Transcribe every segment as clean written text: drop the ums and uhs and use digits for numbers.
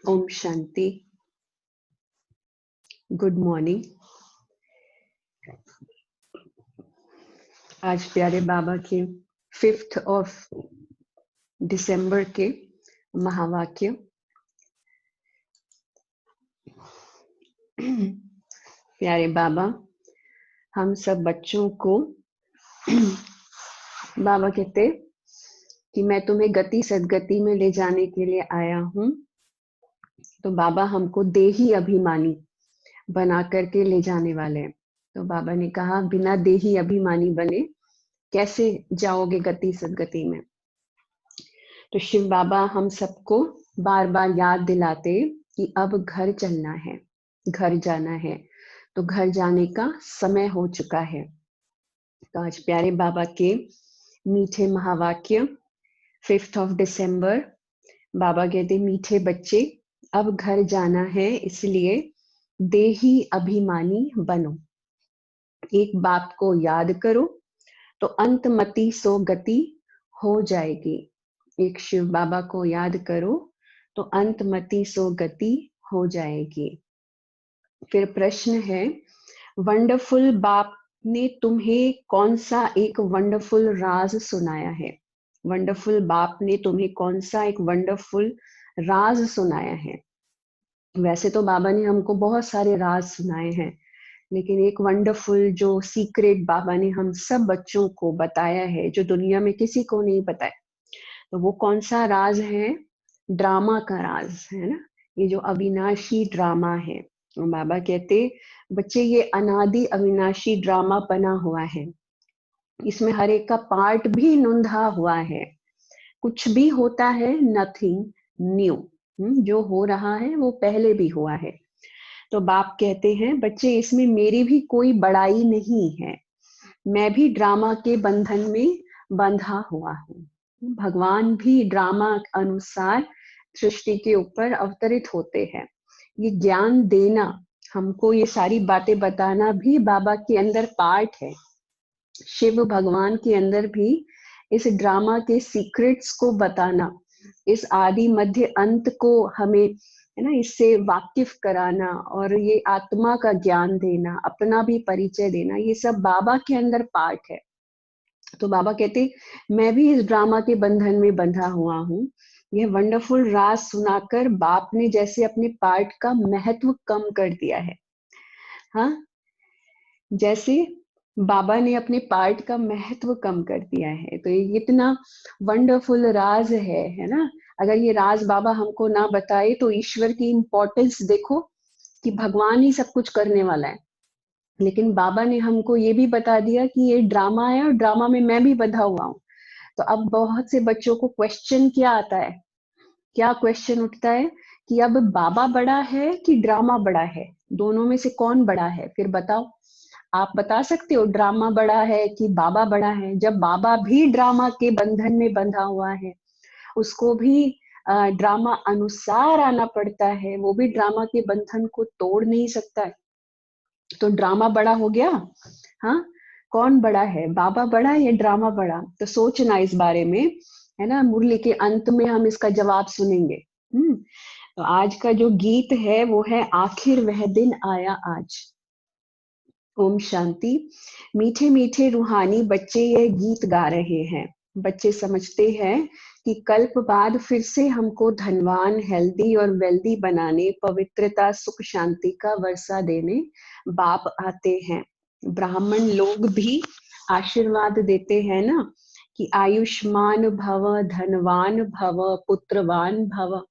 Om Shanti. Good morning. आज प्यारे बाबा के 5th ऑफ दिसंबर के महावाक्य। प्यारे बाबा, हम सब बच्चों को बाबा कहते कि मैं तुम्हें गति सदगति में ले जाने के लिए आया हूँ। तो बाबा हमको देही अभिमानी बना करके ले जाने वाले हैं। तो बाबा ने कहा बिना देही अभिमानी बने कैसे जाओगे गति सदगति में। तो शिव बाबा हम सबको बार बार याद दिलाते कि अब घर चलना है, घर जाना है, तो घर जाने का समय हो चुका है। तो आज प्यारे बाबा के मीठे महावाक्य 5th ऑफ दिसंबर। बाबा कहते मीठे बच्चे, अब घर जाना है, इसलिए देही अभिमानी बनो। एक बात को याद करो तो अंतमति सो गति हो जाएगी। एक शिव बाबा को याद करो तो अंतमति सो गति हो जाएगी। फिर प्रश्न है, वंडरफुल बाप ने तुम्हें कौन सा एक वंडरफुल राज सुनाया है? वंडरफुल बाप ने तुम्हें कौन सा एक वंडरफुल राज सुनाया है? वैसे तो बाबा ने हमको बहुत सारे राज सुनाए हैं, लेकिन एक वंडरफुल जो सीक्रेट बाबा ने हम सब बच्चों को बताया है, जो दुनिया में किसी को नहीं बताया, तो वो कौन सा राज है? ड्रामा का राज है ना, ये जो अविनाशी ड्रामा है। तो बाबा कहते बच्चे ये अनादि अविनाशी ड्रामा बना हुआ है, इसमें हर एक का पार्ट भी नुंधा हुआ है। कुछ भी होता है नथिंग न्यू, जो हो रहा है वो पहले भी हुआ है। तो बाप कहते हैं बच्चे इसमें मेरी भी कोई बड़ाई नहीं है, मैं भी ड्रामा के बंधन में बंधा हुआ हूँ। भगवान भी ड्रामा अनुसार सृष्टि के ऊपर अवतरित होते हैं। ये ज्ञान देना, हमको ये सारी बातें बताना भी बाबा के अंदर पार्ट है। शिव भगवान के अंदर भी इस ड्रामा के सीक्रेट्स को बताना, इस आदि मध्य अंत को हमें है ना इससे वाकिफ कराना, और ये आत्मा का ज्ञान देना, अपना भी परिचय देना, ये सब बाबा के अंदर पार्ट है। तो बाबा कहते मैं भी इस ड्रामा के बंधन में बंधा हुआ हूँ। यह वंडरफुल राज सुनाकर बाप ने जैसे अपने पार्ट का महत्व कम कर दिया है। हाँ, जैसे बाबा ने अपने पार्ट का महत्व कम कर दिया है। तो ये इतना वंडरफुल राज है ना। अगर ये राज बाबा हमको ना बताए तो ईश्वर की इम्पोर्टेंस देखो कि भगवान ही सब कुछ करने वाला है, लेकिन बाबा ने हमको ये भी बता दिया कि ये ड्रामा है और ड्रामा में मैं भी बंधा हुआ हूँ। तो अब बहुत से बच्चों को क्वेश्चन क्या आता है, क्या क्वेश्चन उठता है कि अब बाबा बड़ा है कि ड्रामा बड़ा है, दोनों में से कौन बड़ा है? फिर बताओ, आप बता सकते हो ड्रामा बड़ा है कि बाबा बड़ा है? जब बाबा भी ड्रामा के बंधन में बंधा हुआ है, उसको भी ड्रामा अनुसार आना पड़ता है, वो भी ड्रामा के बंधन को तोड़ नहीं सकता है। तो ड्रामा बड़ा हो गया। हाँ, कौन बड़ा है, बाबा बड़ा या ड्रामा बड़ा? तो सोचना इस बारे में, है ना। मुरली के अंत में हम इसका जवाब सुनेंगे। तो आज का जो गीत है वो है आखिर वह दिन आया आज। ओम शांति। मीठे मीठे रूहानी बच्चे ये गीत गा रहे हैं। बच्चे समझते हैं कि कल्प बाद फिर से हमको धनवान, हेल्दी और वेल्दी बनाने, पवित्रता, सुख शांति का वर्षा देने बाप आते हैं। ब्राह्मण लोग भी आशीर्वाद देते हैं ना कि आयुष्मान भव, धनवान भव, पुत्रवान भव।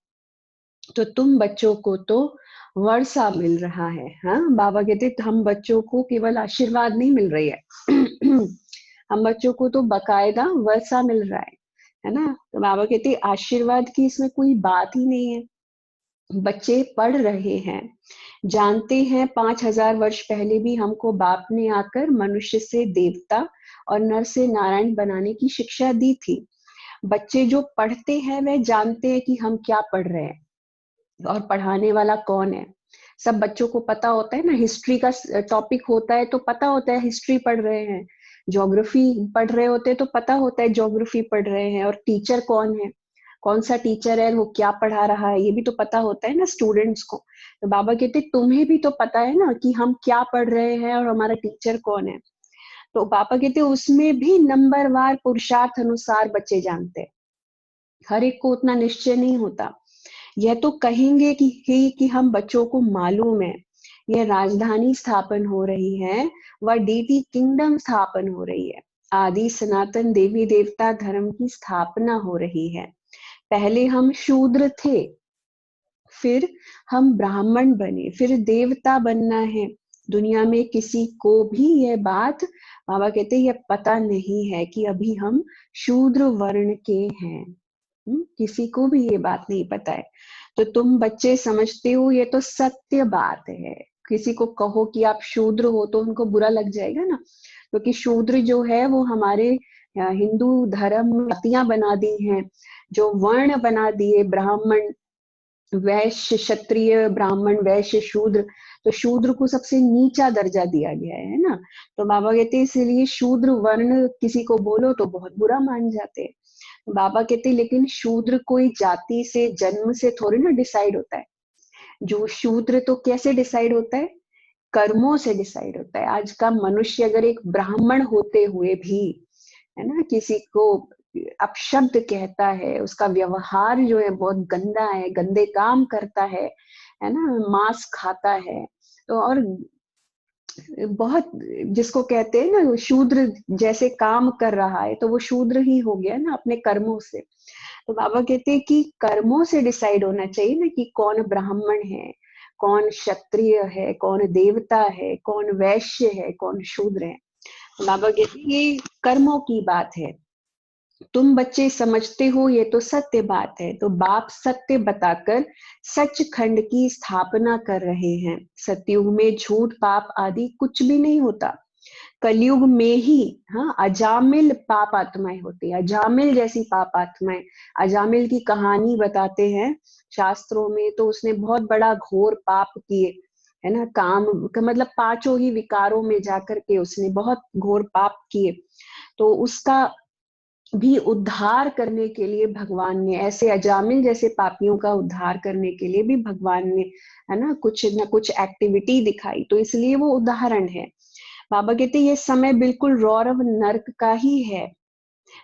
तो तुम बच्चों को तो वर्षा मिल रहा है। हाँ, बाबा कहते हम बच्चों को केवल आशीर्वाद नहीं मिल रही है हम बच्चों को तो बकायदा वर्षा मिल रहा है ना। तो बाबा कहते आशीर्वाद की इसमें कोई बात ही नहीं है। बच्चे पढ़ रहे हैं, जानते हैं 5000 वर्ष पहले भी हमको बाप ने आकर मनुष्य से देवता और नर से नारायण बनाने की शिक्षा दी थी। बच्चे जो पढ़ते हैं वे जानते हैं कि हम क्या पढ़ रहे हैं और पढ़ाने वाला कौन है। सब बच्चों को पता होता है ना, हिस्ट्री का टॉपिक होता है तो पता होता है हिस्ट्री पढ़ रहे हैं, ज्योग्राफी पढ़ रहे होते हैं तो पता होता है ज्योग्राफी पढ़ रहे हैं, और टीचर कौन है कौन सा टीचर है, वो क्या पढ़ा रहा है, ये भी तो पता होता है ना स्टूडेंट्स को। तो बाबा कहते तुम्हें भी तो पता है ना कि हम क्या पढ़ रहे हैं और हमारा टीचर कौन है। तो पापा कहते उसमें भी नंबरवार पुरुषार्थ अनुसार बच्चे जानते हैं, हर एक को उतना निश्चय नहीं होता। यह तो कहेंगे कि हम बच्चों को मालूम है यह राजधानी स्थापन हो रही है व डीटी किंगडम स्थापन हो रही है, आदि सनातन देवी देवता धर्म की स्थापना हो रही है। पहले हम शूद्र थे, फिर हम ब्राह्मण बने, फिर देवता बनना है। दुनिया में किसी को भी यह बात बाबा कहते यह पता नहीं है कि अभी हम शूद्र वर्ण के हैं। किसी को भी ये बात नहीं पता है। तो तुम बच्चे समझते हो ये तो सत्य बात है। किसी को कहो कि आप शूद्र हो तो उनको बुरा लग जाएगा ना, क्योंकि शूद्र जो है वो हमारे हिंदू धर्म में जातियां बना दी हैं, जो वर्ण बना दिए, ब्राह्मण वैश्य क्षत्रिय, ब्राह्मण वैश्य शूद्र। तो शूद्र को सबसे नीचा दर्जा दिया गया है ना। तो बाबा कहते इसलिए शूद्र वर्ण किसी को बोलो तो बहुत बुरा मान जाते हैं। बाबा कहते लेकिन शूद्र कोई जाति से जन्म से थोड़ी ना डिसाइड होता है। जो शूद्र तो कैसे डिसाइड होता है, कर्मों से डिसाइड होता है। आज का मनुष्य अगर एक ब्राह्मण होते हुए भी है ना किसी को अपशब्द कहता है, उसका व्यवहार जो है बहुत गंदा है, गंदे काम करता है ना, मांस खाता है, तो और बहुत जिसको कहते हैं ना शूद्र जैसे काम कर रहा है, तो वो शूद्र ही हो गया ना अपने कर्मों से। तो बाबा कहते हैं कि कर्मों से डिसाइड होना चाहिए ना कि कौन ब्राह्मण है, कौन क्षत्रिय है, कौन देवता है, कौन वैश्य है, कौन शूद्र है। तो बाबा कहते हैं ये कर्मों की बात है। तुम बच्चे समझते हो ये तो सत्य बात है। तो बाप सत्य बताकर सचखंड की स्थापना कर रहे हैं। सतयुग में झूठ पाप आदि कुछ भी नहीं होता। कलयुग में ही हाँ अजामिल पाप आत्माएं होती है, अजामिल जैसी पाप आत्माएं। अजामिल की कहानी बताते हैं शास्त्रों में, तो उसने बहुत बड़ा घोर पाप किए, है ना, काम का मतलब पांचों ही विकारों में जाकर के उसने बहुत घोर पाप किए। तो उसका भी उद्धार करने के लिए भगवान ने, ऐसे अजामिल जैसे पापियों का उद्धार करने के लिए भी भगवान ने है ना कुछ एक्टिविटी दिखाई, तो इसलिए वो उदाहरण है। बाबा कहते ये समय बिल्कुल रौरव नर्क का ही है।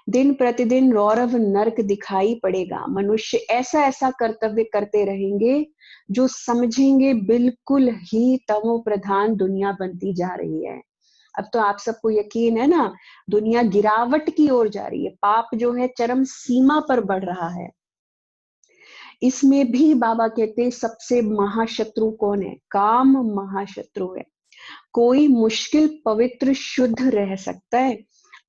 दिन प्रतिदिन रौरव नर्क दिखाई पड़ेगा। मनुष्य ऐसा ऐसा कर्तव्य करते रहेंगे जो समझेंगे बिल्कुल ही तमो प्रधान दुनिया बनती जा रही है। अब तो आप सबको यकीन है ना, दुनिया गिरावट की ओर जा रही है, पाप जो है चरम सीमा पर बढ़ रहा है। इसमें भी बाबा कहते सबसे महाशत्रु कौन है, काम महाशत्रु है। कोई मुश्किल पवित्र शुद्ध रह सकता है।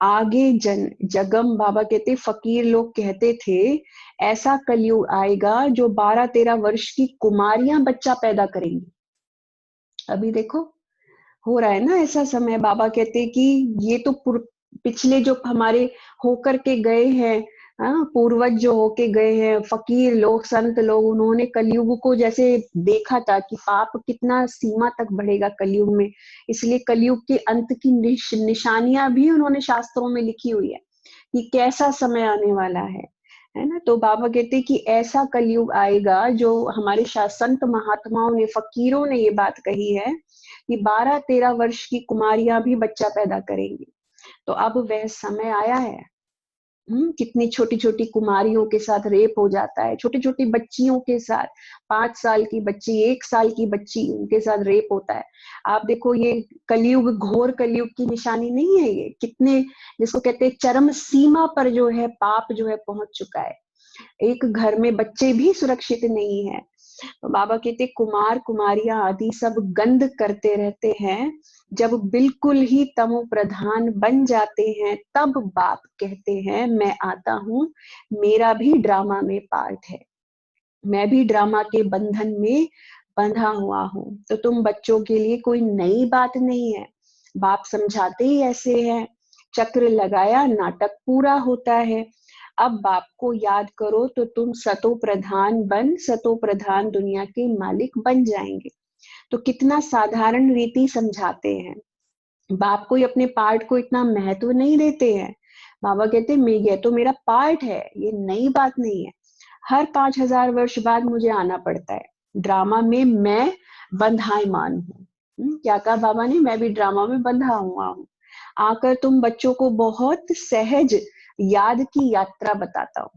आगे जगम बाबा कहते फकीर लोग कहते थे ऐसा कलयुग आएगा जो 12-13 वर्ष की कुमारियां बच्चा पैदा करेंगी। अभी देखो हो रहा है ना ऐसा समय। बाबा कहते कि ये तो पिछले जो हमारे होकर के गए हैं, पूर्वज जो होके गए हैं, फकीर लोग, संत लोग, उन्होंने कलयुग को जैसे देखा था कि पाप कितना सीमा तक बढ़ेगा कलयुग में। इसलिए कलयुग के अंत की निशानियां भी उन्होंने शास्त्रों में लिखी हुई है कि कैसा समय आने वाला है ना। तो बाबा कहते कि ऐसा कलयुग आएगा जो हमारे संत महात्माओं ने, फकीरों ने ये बात कही है कि 12-13 वर्ष की कुमारियां भी बच्चा पैदा करेंगी। तो अब वह समय आया है। कितनी छोटी छोटी कुमारियों के साथ रेप हो जाता है, छोटी छोटी बच्चियों के साथ, 5 साल की बच्ची, 1 साल की बच्ची, उनके साथ रेप होता है। आप देखो ये कलयुग, घोर कलयुग की निशानी नहीं है ये? कितने जिसको कहते हैं चरम सीमा पर जो है पाप जो है पहुंच चुका है। एक घर में बच्चे भी सुरक्षित नहीं है। तो बाबा कहते कुमार कुमारियां आदि सब गंध करते रहते हैं। जब बिल्कुल ही तमो प्रधान बन जाते हैं तब बाप कहते हैं मैं आता हूँ, मेरा भी ड्रामा में पार्ट है, मैं भी ड्रामा के बंधन में बंधा हुआ हूँ। तो तुम बच्चों के लिए कोई नई बात नहीं है, बाप समझाते ही ऐसे हैं। चक्र लगाया नाटक पूरा होता है। अब बाप को याद करो तो तुम सतो प्रधान बन, सतो प्रधान दुनिया के मालिक बन जाएंगे। तो कितना साधारण रीति समझाते हैं। बाप कोई अपने पार्ट को इतना महत्व नहीं देते हैं। बाबा कहते हैं ये तो मेरा पार्ट है, ये नई बात नहीं है। हर 5000 वर्ष बाद मुझे आना पड़ता है। ड्रामा में मैं बंधायमान हूँ। क्या कहा बाबा ने? मैं भी ड्रामा में बंधा हुआ हूँ। आकर तुम बच्चों को बहुत सहज याद की यात्रा बताता हूँ।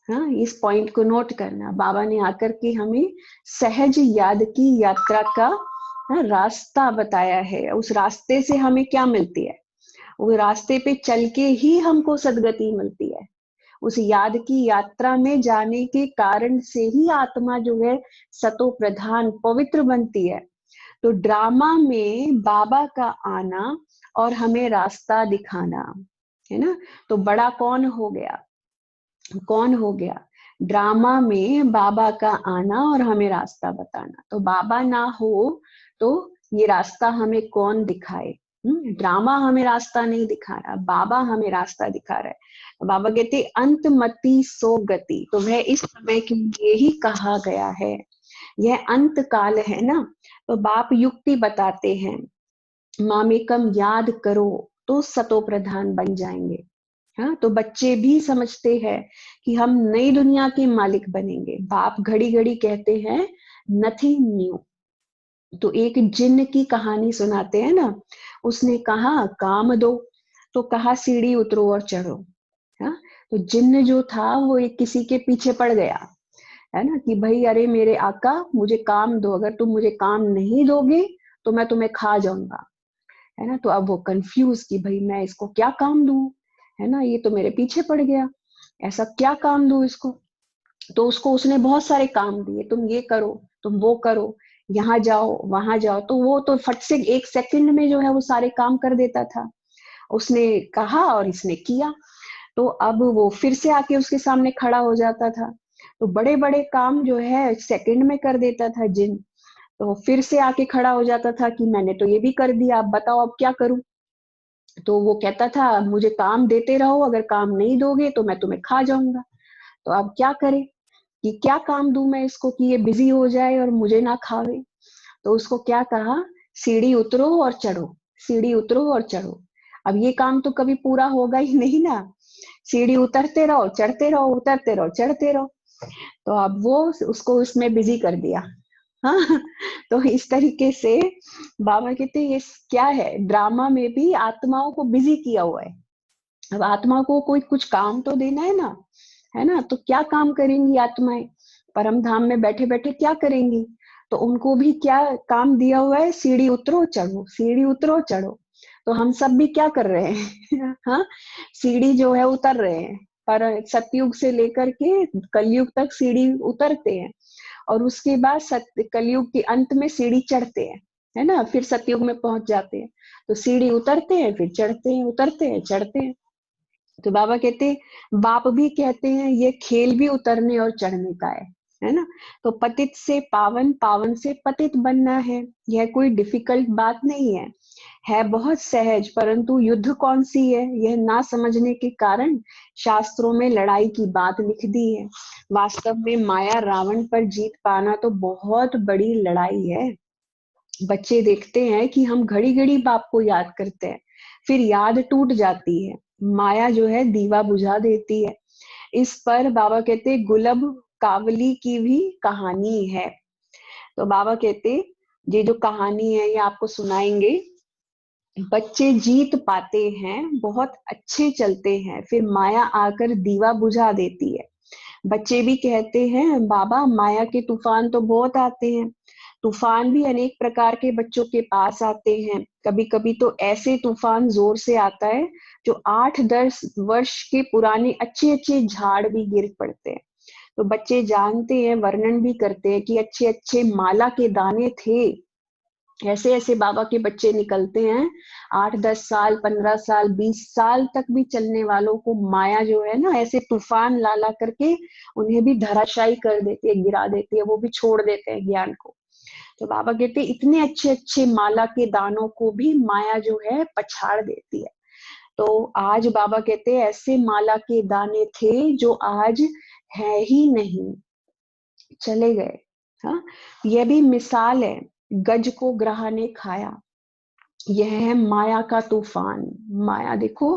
हाँ, इस पॉइंट को नोट करना। बाबा ने आकर के हमें सहज याद की यात्रा का रास्ता बताया है। उस रास्ते से हमें क्या मिलती है? वो रास्ते पे चल के ही हमको सदगति मिलती है। उस याद की यात्रा में जाने के कारण से ही आत्मा जो है सतो प्रधान पवित्र बनती है। तो ड्रामा में बाबा का आना और हमें रास्ता दिखाना, है ना? तो बड़ा कौन हो गया? कौन हो गया? ड्रामा में बाबा का आना और हमें रास्ता बताना। तो बाबा ना हो तो ये रास्ता हमें कौन दिखाए? ड्रामा हमें रास्ता नहीं दिखा रहा, बाबा हमें रास्ता दिखा रहा है। बाबा कहते अंतमति सो गति, तो वह इस समय के लिए ही कहा गया है। यह अंत काल है ना, तो बाप युक्ति बताते हैं, मामेकम याद करो तो सतो प्रधान बन जाएंगे। हाँ, तो बच्चे भी समझते हैं कि हम नई दुनिया के मालिक बनेंगे। बाप घड़ी घड़ी कहते हैं नथिंग न्यू। तो एक जिन्न की कहानी सुनाते हैं ना, उसने कहा काम दो, तो कहा सीढ़ी उतरो और चढ़ो। हाँ, तो जिन्न जो था वो एक किसी के पीछे पड़ गया, है ना, कि भाई अरे मेरे आका मुझे काम दो, अगर तुम मुझे काम नहीं दोगे तो मैं तुम्हें खा जाऊंगा, है ना। तो अब वो कंफ्यूज कि भाई मैं इसको क्या काम दूं, है ना, ये तो मेरे पीछे पड़ गया, ऐसा क्या काम दूं इसको। तो उसको उसने बहुत सारे काम दिए, तुम ये करो, तुम वो करो, यहाँ जाओ वहां जाओ, तो वो तो फट से एक सेकंड में जो है वो सारे काम कर देता था। उसने कहा और इसने किया, तो अब वो फिर से आके उसके सामने खड़ा हो जाता था। तो बड़े बड़े काम जो है सेकंड में कर देता था जिन। तो फिर से आके खड़ा हो जाता था कि मैंने तो ये भी कर दिया, अब बताओ अब क्या करूं। तो वो कहता था मुझे काम देते रहो, अगर काम नहीं दोगे तो मैं तुम्हें खा जाऊंगा। तो अब क्या करे कि क्या काम दूं मैं इसको कि ये बिजी हो जाए और मुझे ना खावे। तो उसको क्या कहा, सीढ़ी उतरो और चढ़ो, सीढ़ी उतरो और चढ़ो। अब ये काम तो कभी पूरा होगा ही नहीं ना, सीढ़ी उतरते रहो चढ़ते रहो, उतरते रहो चढ़ते रहो। तो अब वो उसको उसमें बिजी कर दिया। हाँ, तो इस तरीके से बाबा कहते ये क्या है, ड्रामा में भी आत्माओं को बिजी किया हुआ है। अब आत्मा को कोई कुछ काम तो देना है ना, तो क्या काम करेंगी आत्माएं? परम धाम में बैठे बैठे क्या करेंगी? तो उनको भी क्या काम दिया हुआ है, सीढ़ी उतरो चढ़ो, सीढ़ी उतरो चढ़ो। तो हम सब भी क्या कर रहे हैं? हाँ, सीढ़ी जो है उतर रहे हैं, पर सतयुग से लेकर के कलयुग तक सीढ़ी उतरते हैं, और उसके बाद सत्य कलयुग के अंत में सीढ़ी चढ़ते हैं, है ना, फिर सतयुग में पहुंच जाते हैं। तो सीढ़ी उतरते हैं फिर चढ़ते हैं, उतरते हैं चढ़ते हैं। तो बाबा कहते, बाप भी कहते हैं ये खेल भी उतरने और चढ़ने का है ना। तो पतित से पावन, पावन से पतित बनना है, यह कोई डिफिकल्ट बात नहीं है बहुत सहज। परंतु युद्ध कौन सी है, यह ना समझने के कारण शास्त्रों में लड़ाई की बात लिख दी है। वास्तव में माया रावण पर जीत पाना तो बहुत बड़ी लड़ाई है। बच्चे देखते हैं कि हम घड़ी घड़ी बाप को याद करते हैं, फिर याद टूट जाती है, माया जो है दीवा बुझा देती है। इस पर बाबा कहते गुलब कावली की भी कहानी है। तो बाबा कहते ये जो कहानी है ये आपको सुनाएंगे। बच्चे जीत पाते हैं, बहुत अच्छे चलते हैं, फिर माया आकर दीवा बुझा देती है। बच्चे भी कहते हैं बाबा माया के तूफान तो बहुत आते हैं। तूफान भी अनेक प्रकार के बच्चों के पास आते हैं। कभी कभी तो ऐसे तूफान जोर से आता है जो 8-10 वर्ष के पुराने अच्छे अच्छे झाड़ भी गिर पड़ते हैं। तो बच्चे जानते हैं, वर्णन भी करते हैं कि अच्छे अच्छे माला के दाने थे। ऐसे ऐसे बाबा के बच्चे निकलते हैं, 8-10 साल, 15 साल, 20 साल तक भी चलने वालों को माया जो है ना ऐसे तूफान ला ला करके उन्हें भी धराशायी कर देती है, गिरा देती है, वो भी छोड़ देते हैं ज्ञान को। तो बाबा कहते हैं इतने अच्छे अच्छे माला के दानों को भी माया जो है पछाड़ देती है। तो आज बाबा कहते हैं ऐसे माला के दाने थे जो आज है ही नहीं, चले गए। हाँ, यह भी मिसाल है, गज को ग्रह ने खाया, यह है माया का तूफान। माया देखो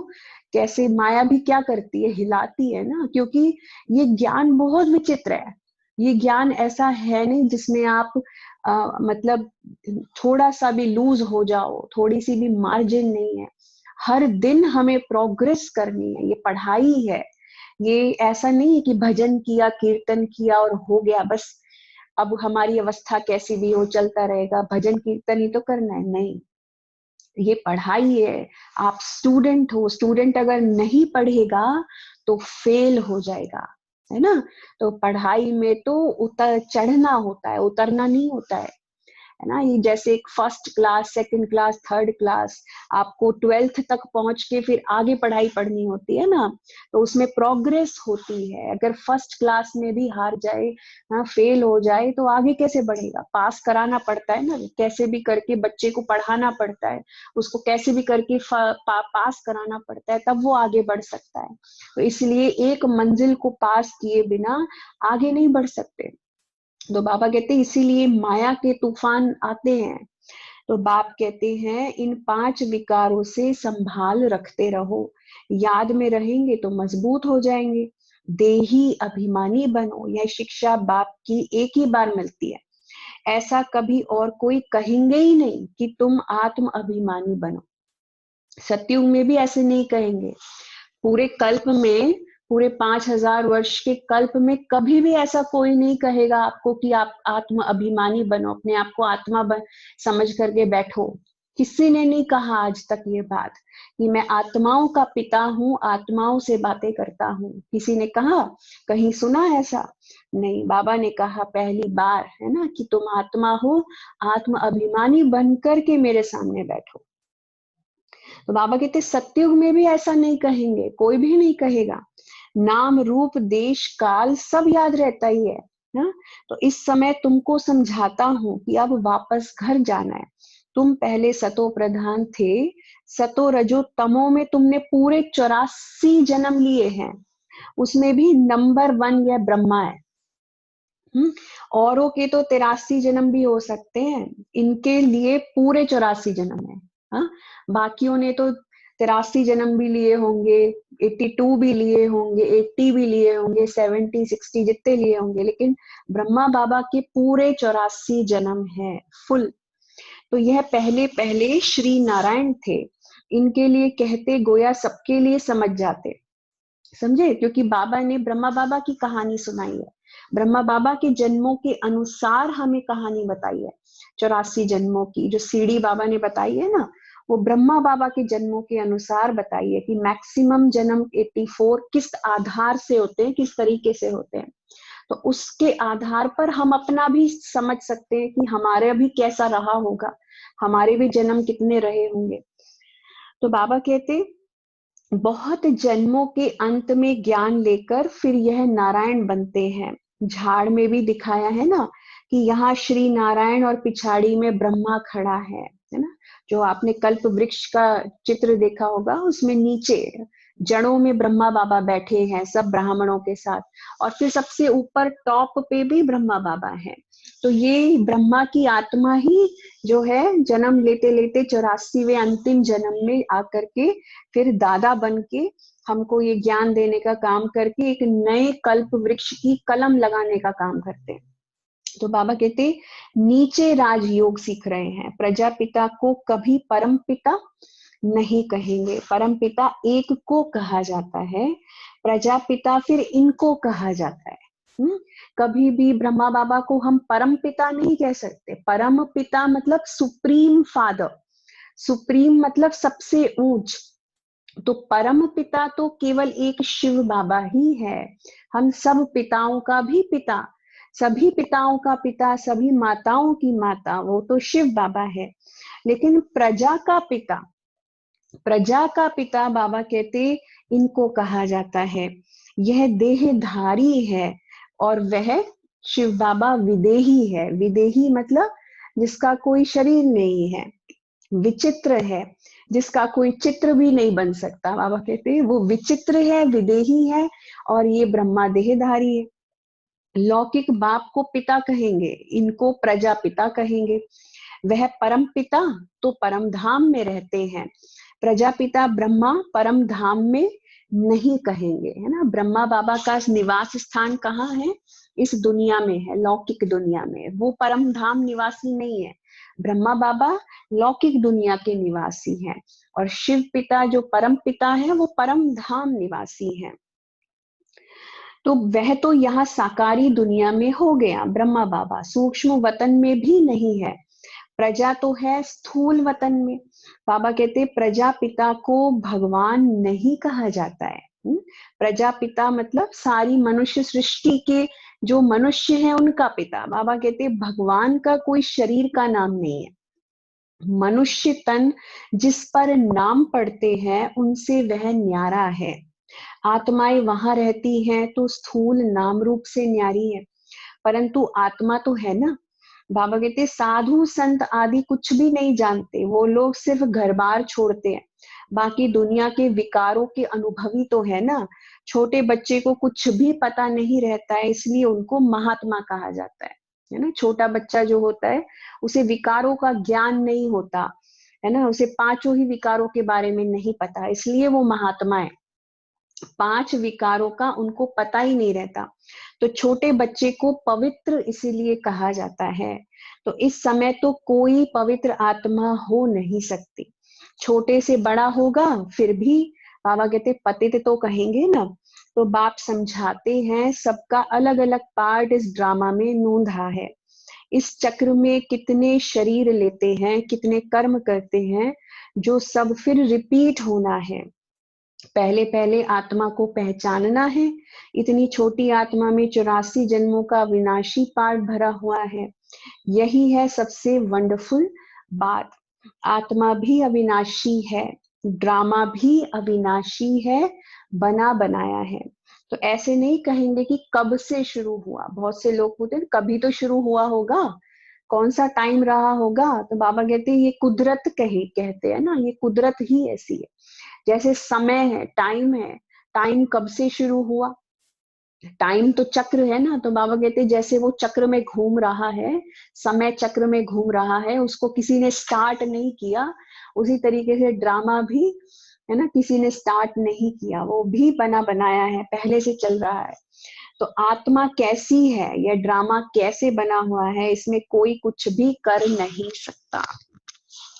कैसे माया भी क्या करती है, हिलाती है ना, क्योंकि ये ज्ञान बहुत विचित्र है। ये ज्ञान ऐसा है नहीं जिसमें आप मतलब थोड़ा सा भी लूज हो जाओ, थोड़ी सी भी मार्जिन नहीं है। हर दिन हमें प्रोग्रेस करनी है, ये पढ़ाई है। ये ऐसा नहीं है कि भजन किया, कीर्तन किया और हो गया बस, अब हमारी अवस्था कैसी भी हो चलता रहेगा, भजन कीर्तन ही तो करना है। नहीं, ये पढ़ाई है। आप स्टूडेंट हो, स्टूडेंट अगर नहीं पढ़ेगा तो फेल हो जाएगा, है ना। तो पढ़ाई में तो उतर चढ़ना होता है, उतरना नहीं होता है ना। ये जैसे एक first class, second class, third class, आपको 12th तक पहुंच के फिर आगे पढ़ाई पढ़नी होती है ना, तो उसमें प्रोग्रेस होती है। अगर फर्स्ट क्लास में भी हार जाए, हाँ, फेल हो जाए, तो आगे कैसे बढ़ेगा। पास कराना पड़ता है ना, कैसे भी करके बच्चे को पढ़ाना पड़ता है, उसको कैसे भी करके पास कराना पड़ता है, तब वो आगे बढ़ सकता है। तो इसलिए एक मंजिल को पास किए बिना आगे नहीं बढ़ सकते। तो बाबा कहते हैं इसीलिए माया के तूफान आते हैं। तो बाप कहते हैं इन 5 विकारों से संभाल रखते रहो, याद में रहेंगे तो मजबूत हो जाएंगे। देही अभिमानी बनो, यह शिक्षा बाप की एक ही बार मिलती है। ऐसा कभी और कोई कहेंगे ही नहीं कि तुम आत्म अभिमानी बनो। सतयुग में भी ऐसे नहीं कहेंगे। पूरे कल्प में, पूरे 5000 वर्ष के कल्प में कभी भी ऐसा कोई नहीं कहेगा आपको कि आप आत्म अभिमानी बनो, अपने आप को आत्मा समझ करके बैठो। किसी ने नहीं कहा आज तक ये बात कि मैं आत्माओं का पिता हूँ, आत्माओं से बातें करता हूँ। किसी ने कहा, कहीं सुना ऐसा? नहीं। बाबा ने कहा पहली बार, है ना, कि तुम आत्मा हो, आत्म अभिमानी बनकर के मेरे सामने बैठो। तो बाबा कहते सतयुग में भी ऐसा नहीं कहेंगे, कोई भी नहीं कहेगा। नाम रूप देश काल सब याद रहता ही है ना। तो इस समय तुमको समझाता हूं कि अब वापस घर जाना है। तुम पहले सतो प्रधान थे, सतो रजो तमो में तुमने पूरे 84 जन्म लिए हैं। उसमें भी नंबर 1 यह ब्रह्मा है। औरों के तो 83 जन्म भी हो सकते हैं, इनके लिए पूरे 84 जन्म है। हाँ, बाकियों ने तो 83 जन्म भी लिए होंगे, 82 भी लिए होंगे, 80 भी लिए होंगे, 70 60 जितने लिए होंगे, लेकिन ब्रह्मा बाबा के पूरे 84 जन्म है फुल। तो यह पहले पहले श्री नारायण थे। इनके लिए कहते गोया सबके लिए समझ जाते, समझे, क्योंकि बाबा ने ब्रह्मा बाबा की कहानी सुनाई है। ब्रह्मा बाबा के जन्मों के अनुसार हमें कहानी बताई है। 84 जन्मों की जो सीढ़ी बाबा ने बताई है ना, वो ब्रह्मा बाबा के जन्मों के अनुसार बताई है कि मैक्सिमम जन्म 84 किस आधार से होते हैं, किस तरीके से होते हैं। तो उसके आधार पर हम अपना भी समझ सकते हैं कि हमारे भी कैसा रहा होगा, हमारे भी जन्म कितने रहे होंगे। तो बाबा कहते बहुत जन्मों के अंत में ज्ञान लेकर फिर यह नारायण बनते हैं। झाड़ में भी दिखाया है ना कि यहाँ श्री नारायण और पिछाड़ी में ब्रह्मा खड़ा है ना। जो आपने कल्प वृक्ष का चित्र देखा होगा, उसमें नीचे जड़ों में ब्रह्मा बाबा बैठे हैं सब ब्राह्मणों के साथ, और फिर सबसे ऊपर टॉप पे भी ब्रह्मा बाबा है। तो ये ब्रह्मा की आत्मा ही जो है जन्म लेते लेते 84वें अंतिम जन्म में आकर के फिर दादा बन के हमको ये ज्ञान देने का काम करके एक नए कल्प वृक्ष की कलम लगाने का काम करते हैं। तो बाबा कहते नीचे राजयोग सीख रहे हैं। प्रजापिता को कभी परम पिता नहीं कहेंगे, परम पिता एक को कहा जाता है, प्रजापिता फिर इनको कहा जाता है। कभी भी ब्रह्मा बाबा को हम परम पिता नहीं कह सकते। परम पिता मतलब सुप्रीम फादर, सुप्रीम मतलब सबसे ऊंच। तो परम पिता तो केवल एक शिव बाबा ही है। हम सब पिताओं का भी पिता, सभी पिताओं का पिता, सभी माताओं की माता, वो तो शिव बाबा है। लेकिन प्रजा का पिता, प्रजा का पिता बाबा कहते इनको कहा जाता है। यह देहधारी है और वह शिव बाबा विदेही है। विदेही मतलब जिसका कोई शरीर नहीं है, विचित्र है, जिसका कोई चित्र भी नहीं बन सकता। बाबा कहते हैं वो विचित्र है, विदेही है, और ये ब्रह्मा देहधारी है। लौकिक बाप को पिता कहेंगे, इनको प्रजा पिता कहेंगे। वह परम पिता तो परम धाम में रहते हैं। प्रजापिता ब्रह्मा परम धाम में नहीं कहेंगे, है ना। ब्रह्मा बाबा का निवास स्थान कहाँ है? इस दुनिया में है, लौकिक दुनिया में। वो परम धाम निवासी नहीं है। ब्रह्मा बाबा लौकिक दुनिया के निवासी हैं, और शिव पिता जो परम पिता है वो परम धाम निवासी हैं। तो वह तो यहाँ साकारी दुनिया में हो गया ब्रह्मा बाबा, सूक्ष्म वतन में भी नहीं है। प्रजा तो है स्थूल वतन में। बाबा कहते प्रजापिता को भगवान नहीं कहा जाता है। प्रजापिता मतलब सारी मनुष्य सृष्टि के जो मनुष्य हैं उनका पिता। बाबा कहते भगवान का कोई शरीर का नाम नहीं है। मनुष्य तन जिस पर नाम पड़ते हैं उनसे वह न्यारा है। आत्माएं वहां रहती हैं तो स्थूल नाम रूप से न्यारी है, परंतु आत्मा तो है ना। बाबा कहते साधु संत आदि कुछ भी नहीं जानते, वो लोग सिर्फ घर बार छोड़ते हैं, बाकी दुनिया के विकारों के अनुभवी तो है ना। छोटे बच्चे को कुछ भी पता नहीं रहता है, इसलिए उनको महात्मा कहा जाता है ना। छोटा बच्चा जो होता है उसे विकारों का ज्ञान नहीं होता है ना, उसे पांचों ही विकारों के बारे में नहीं पता, इसलिए वो महात्मा है। पांच विकारों का उनको पता ही नहीं रहता। तो छोटे बच्चे को पवित्र इसीलिए कहा जाता है। तो इस समय तो कोई पवित्र आत्मा हो नहीं सकती। छोटे से बड़ा होगा फिर भी बाबा कहते पतित तो कहेंगे ना। तो बाप समझाते हैं सबका अलग अलग पार्ट इस ड्रामा में नूंधा है। इस चक्र में कितने शरीर लेते हैं, कितने कर्म करते हैं, जो सब फिर रिपीट होना है। पहले पहले आत्मा को पहचानना है। इतनी छोटी आत्मा में 84 जन्मों का विनाशी पार्ट भरा हुआ है। यही है सबसे वंडरफुल बात। आत्मा भी अविनाशी है, ड्रामा भी अविनाशी है, बना बनाया है। तो ऐसे नहीं कहेंगे कि कब से शुरू हुआ। बहुत से लोग पूछते हैं कभी तो शुरू हुआ होगा, कौन सा टाइम रहा होगा। तो बाबा कहते हैं ये कुदरत कहते हैं ना, ये कुदरत ही ऐसी है। जैसे समय है, टाइम है, टाइम कब से शुरू हुआ? टाइम तो चक्र है ना। तो बाबा कहते हैं जैसे वो चक्र में घूम रहा है, समय चक्र में घूम रहा है, उसको किसी ने स्टार्ट नहीं किया। उसी तरीके से ड्रामा भी है ना, किसी ने स्टार्ट नहीं किया, वो भी बना बनाया है, पहले से चल रहा है। तो आत्मा कैसी है, यह ड्रामा कैसे बना हुआ है, इसमें कोई कुछ भी कर नहीं सकता।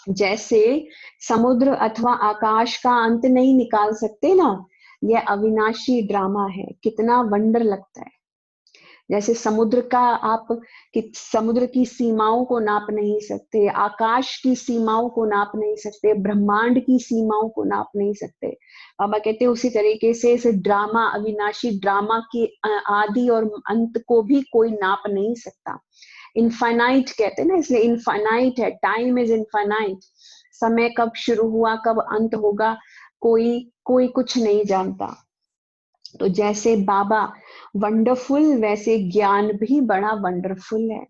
जैसे समुद्र अथवा आकाश का अंत नहीं निकाल सकते ना, यह अविनाशी ड्रामा है। कितना वंडर लगता है। जैसे समुद्र का आप कि समुद्र की सीमाओं को नाप नहीं सकते, आकाश की सीमाओं को नाप नहीं सकते, ब्रह्मांड की सीमाओं को नाप नहीं सकते। बाबा कहते हैं उसी तरीके से इस ड्रामा, अविनाशी ड्रामा की आदि और अंत को भी कोई नाप नहीं सकता। इनफाइनाइट कहते हैं ना, इसलिए इनफाइनाइट है। Time is infinite. समय कब शुरू हुआ कब अंत होगा कोई कोई कुछ नहीं जानता। तो जैसे बाबा वंडरफुल, वैसे ज्ञान भी बड़ा वंडरफुल है।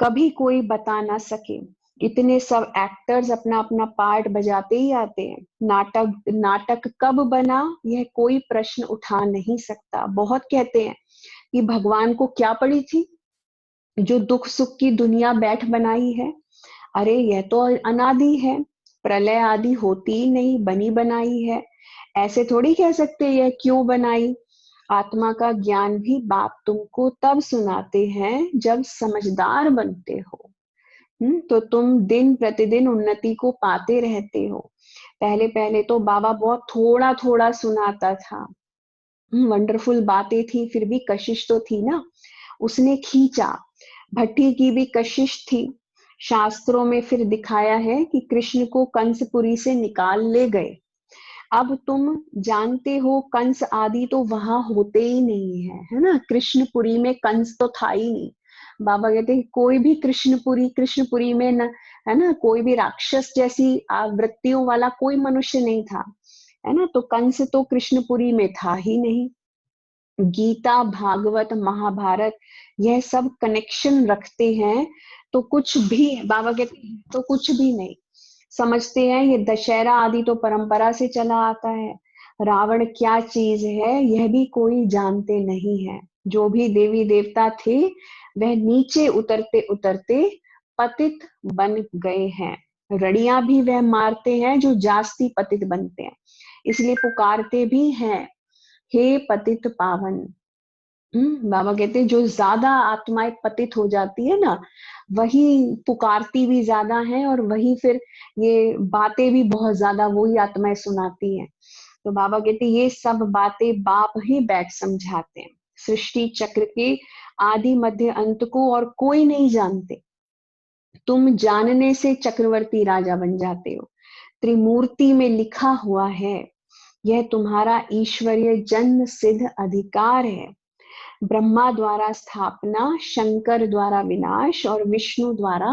कभी कोई बता ना सके। इतने सब एक्टर्स अपना अपना पार्ट बजाते ही आते हैं। नाटक नाटक कब बना यह कोई प्रश्न उठा नहीं सकता। बहुत कहते हैं कि भगवान को क्या पड़ी थी जो दुख सुख की दुनिया बैठ बनाई है। अरे यह तो अनादि है, प्रलय आदि होती ही नहीं, बनी बनाई है। ऐसे थोड़ी कह सकते यह क्यों बनाई। आत्मा का ज्ञान भी बाप तुमको तब सुनाते हैं जब समझदार बनते हो। तो तुम दिन प्रतिदिन उन्नति को पाते रहते हो। पहले पहले तो बाबा बहुत थोड़ा थोड़ा सुनाता था। वंडरफुल बातें थी फिर भी कशिश तो थी ना, उसने खींचा। भट्टी की भी कशिश थी। शास्त्रों में फिर दिखाया है कि कृष्ण को कंसपुरी से निकाल ले गए। अब तुम जानते हो कंस आदि तो वहां होते ही नहीं है ना। कृष्णपुरी में कंस तो था ही नहीं। बाबा कहते हैं कोई भी कृष्णपुरी में न, है ना, कोई भी राक्षस जैसी वृत्तियों वाला कोई मनुष्य नहीं था, है ना। तो कंस तो कृष्णपुरी में था ही नहीं। गीता, भागवत, महाभारत यह सब कनेक्शन रखते हैं। तो कुछ भी बाबा कहते हैं तो कुछ भी नहीं समझते हैं। ये दशहरा आदि तो परंपरा से चला आता है। रावण क्या चीज है यह भी कोई जानते नहीं है। जो भी देवी देवता थे वह नीचे उतरते उतरते पतित बन गए हैं। रड़ियां भी वह मारते हैं जो जास्ती पतित बनते हैं, इसलिए पुकारते भी हैं, हे पतित पावन। बाबा कहते हैं जो ज्यादा आत्माएं पतित हो जाती है ना, वही पुकारती भी ज्यादा है, और वही फिर ये बातें भी बहुत ज्यादा वही आत्माएं सुनाती हैं। तो बाबा कहते हैं ये सब बातें बाप ही बैठ समझाते हैं। सृष्टि चक्र के आदि मध्य अंत को और कोई नहीं जानते। तुम जानने से चक्रवर्ती राजा बन जाते हो। त्रिमूर्ति में लिखा हुआ है, यह तुम्हारा ईश्वरीय जन्म सिद्ध अधिकार है। ब्रह्मा द्वारा स्थापना, शंकर द्वारा विनाश और विष्णु द्वारा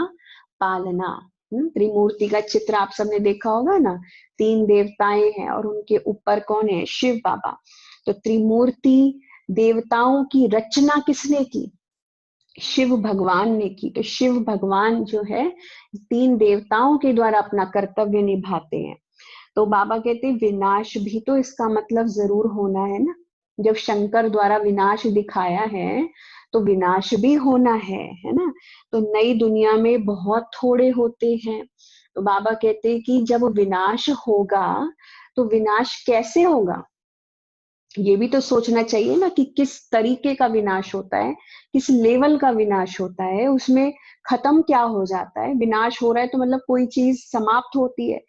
पालना। त्रिमूर्ति का चित्र आप सबने देखा होगा ना, 3 देवताएं हैं और उनके ऊपर कौन है, शिव बाबा। तो त्रिमूर्ति देवताओं की रचना किसने की, शिव भगवान ने की। तो शिव भगवान जो है 3 देवताओं के द्वारा अपना कर्तव्य निभाते हैं। तो बाबा कहते हैं विनाश भी तो इसका मतलब जरूर होना है ना, जब शंकर द्वारा विनाश दिखाया है तो विनाश भी होना है ना। तो नई दुनिया में बहुत थोड़े होते हैं। तो बाबा कहते हैं कि जब विनाश होगा तो विनाश कैसे होगा, ये भी तो सोचना चाहिए ना, कि किस तरीके का विनाश होता है, किस लेवल का विनाश होता है, उसमें खत्म क्या हो जाता है। विनाश हो रहा है तो मतलब कोई चीज समाप्त होती है।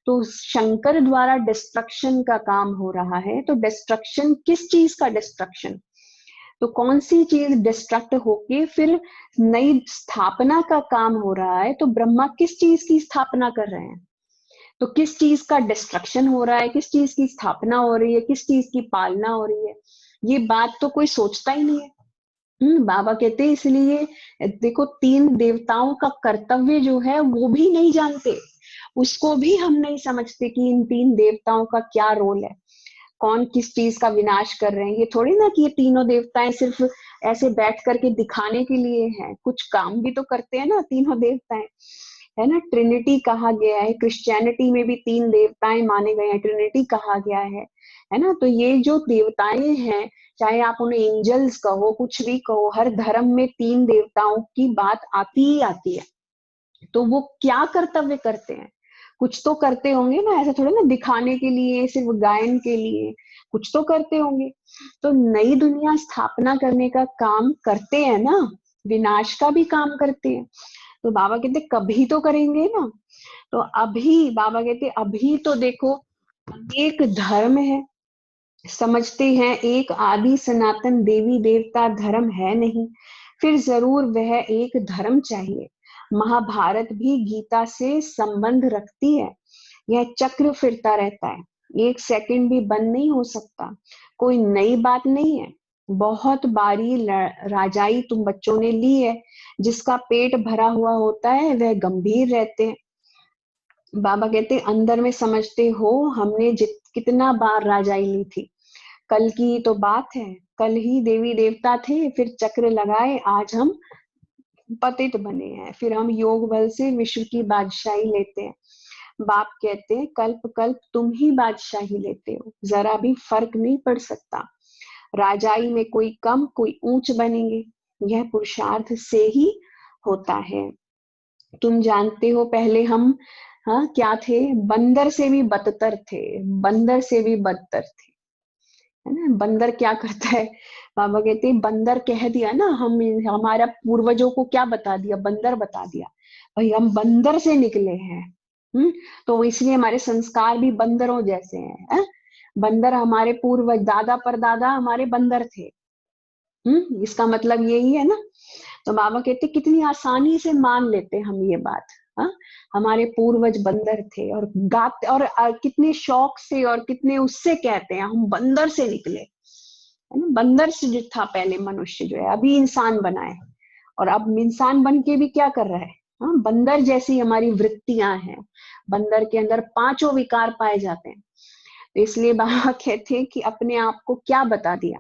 तो शंकर द्वारा डिस्ट्रक्शन का काम हो रहा है, तो डिस्ट्रक्शन किस चीज का डिस्ट्रक्शन, तो कौन सी चीज डिस्ट्रक्ट होके फिर नई स्थापना का काम हो रहा है। तो ब्रह्मा किस चीज की स्थापना कर रहे हैं, तो किस चीज का डिस्ट्रक्शन हो रहा है, किस चीज की स्थापना हो रही है, किस चीज की पालना हो रही है, ये बात तो कोई सोचता ही नहीं है। बाबा कहते हैं इसलिए देखो 3 देवताओं का कर्तव्य जो है वो भी नहीं जानते, उसको भी हम नहीं समझते कि इन 3 देवताओं का क्या रोल है, कौन किस चीज का विनाश कर रहे हैं। ये थोड़ी ना कि ये तीनों देवताएं सिर्फ ऐसे बैठ करके दिखाने के लिए हैं, कुछ काम भी तो करते हैं ना तीनों देवताएं, है ना। ट्रिनिटी कहा गया है, क्रिश्चियनिटी में भी 3 देवताएं माने गए हैं, ट्रिनिटी कहा गया है ना। तो ये जो देवताएं हैं, चाहे आप उन्हें एंजल्स कहो, कुछ भी कहो, हर धर्म में 3 देवताओं की बात आती ही आती है। तो वो क्या कर्तव्य करते हैं, कुछ तो करते होंगे ना, ऐसा थोड़ा ना दिखाने के लिए, सिर्फ गायन के लिए, कुछ तो करते होंगे। तो नई दुनिया स्थापना करने का काम करते हैं ना, विनाश का भी काम करते हैं। तो बाबा कहते कभी तो करेंगे ना। तो अभी बाबा कहते अभी तो देखो एक धर्म है, समझते हैं एक आदि सनातन देवी देवता धर्म है नहीं, फिर जरूर वह एक धर्म चाहिए। महाभारत भी गीता से संबंध रखती है, यह चक्र फिरता रहता है, एक सेकंड भी बंद नहीं हो सकता, कोई नई बात नहीं है। बहुत बारी राजाई तुम बच्चों ने ली है, जिसका पेट भरा हुआ होता है वह गंभीर रहते हैं। बाबा कहते अंदर में समझते हो हमने कितना बार राजाई ली थी, कल की तो बात है, कल ही देवी देवता थे, फिर चक्र लगाए, आज हम पतित बने हैं, फिर हम योग बल से विश्व की बादशाही लेते हैं। बाप कहते हैं कल्प कल्प तुम ही बादशाही लेते हो, जरा भी फर्क नहीं पड़ सकता। राजाई में कोई कम कोई ऊंच बनेंगे, यह पुरुषार्थ से ही होता है। तुम जानते हो पहले हम हाँ क्या थे, बंदर से भी बदतर थे, बंदर से भी बदतर थे, है ना। बंदर क्या करता है, बाबा कहते हैं बंदर कह दिया ना, हम हमारा पूर्वजों को क्या बता दिया, बंदर बता दिया, भाई हम बंदर से निकले हैं। तो इसलिए हमारे संस्कार भी बंदरों जैसे हैं। बंदर हमारे पूर्वज, दादा परदादा हमारे बंदर थे। इसका मतलब यही है ना। तो बाबा कहते कितनी आसानी से मान लेते हम ये बात। हाँ, हमारे पूर्वज बंदर थे और गाते, और कितने शौक से और कितने उससे कहते हैं हम बंदर से निकले, है ना। बंदर से जो था पहले मनुष्य जो है, अभी इंसान बना है, और अब इंसान बन के भी क्या कर रहा है, हाँ बंदर जैसी हमारी वृत्तियां हैं। बंदर के अंदर 5 विकार पाए जाते हैं। तो इसलिए बाबा कहते हैं कि अपने आप को क्या बता दिया।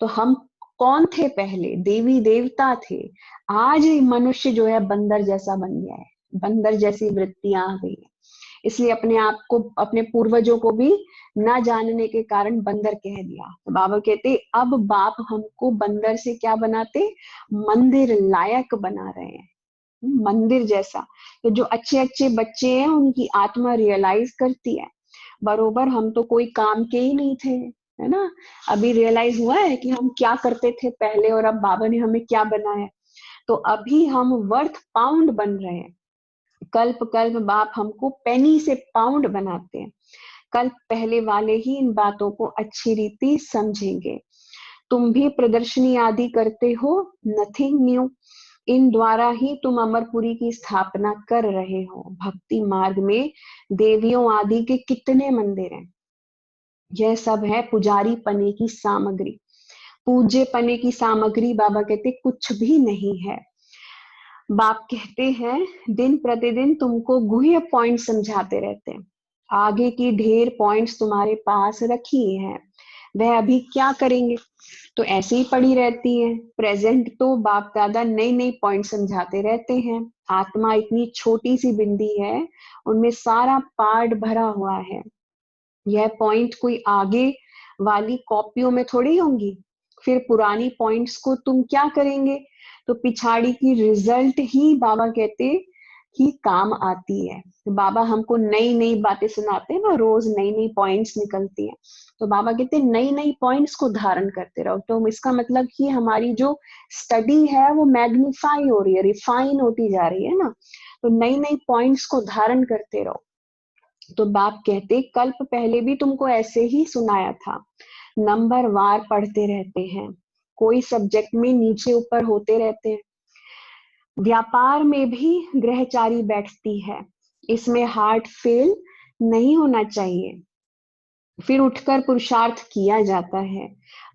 तो हम कौन थे पहले, देवी देवता थे, आज मनुष्य जो है बंदर जैसा बन गया है, बंदर जैसी वृत्तियां आ गई है। इसलिए अपने आप को, अपने पूर्वजों को भी ना जानने के कारण बंदर कह दिया। तो बाबा कहते अब बाप हमको बंदर से क्या बनाते, मंदिर लायक बना रहे हैं। मंदिर जैसा। तो जो अच्छे अच्छे बच्चे हैं उनकी आत्मा रियलाइज करती है, बरोबर हम तो कोई काम के ही नहीं थे, है ना। अभी रियलाइज हुआ है कि हम क्या करते थे पहले और अब बाबा ने हमें क्या बनाया। तो अभी हम वर्थ पाउंड बन रहे हैं। कल्प कल्प बाप हमको पेनी से पाउंड बनाते हैं। कल्प पहले वाले ही इन बातों को अच्छी रीति समझेंगे। तुम भी प्रदर्शनी आदि करते हो, नथिंग न्यू। इन द्वारा ही तुम अमरपुरी की स्थापना कर रहे हो। भक्ति मार्ग में देवियों आदि के कितने मंदिर हैं। यह सब है पुजारी पने की सामग्री। पूज्य पने की सामग्री बाबा कहते कुछ भी नहीं है। बाप कहते हैं दिन प्रतिदिन तुमको गुह्य पॉइंट समझाते रहते हैं। आगे की ढेर पॉइंट्स तुम्हारे पास रखी हैं, वह अभी क्या करेंगे। तो ऐसे ही पड़ी रहती है। प्रेजेंट तो बाप दादा नई नई पॉइंट समझाते रहते हैं। आत्मा इतनी छोटी सी बिंदी है, उनमें सारा पार्ट भरा हुआ है। यह पॉइंट कोई आगे वाली कॉपियों में थोड़ी होंगी। फिर पुरानी पॉइंट्स को तुम क्या करेंगे। तो पिछाड़ी की रिजल्ट ही बाबा कहते कि काम आती है। तो बाबा हमको नई नई बातें सुनाते हैं ना, रोज नई नई पॉइंट्स निकलती हैं। तो बाबा कहते हैं नई नई पॉइंट्स को धारण करते रहो। तो इसका मतलब कि हमारी जो स्टडी है वो मैग्नीफाई हो रही है, रिफाइन होती जा रही है ना। तो नई नई पॉइंट्स को धारण करते रहो। तो बाप कहते कल्प पहले भी तुमको ऐसे ही सुनाया था। नंबर वार पढ़ते रहते हैं, कोई सब्जेक्ट में नीचे ऊपर होते रहते हैं। व्यापार में भी ग्रहचारी बैठती है, इसमें हार्ट फेल नहीं होना चाहिए। फिर उठकर पुरुषार्थ किया जाता है।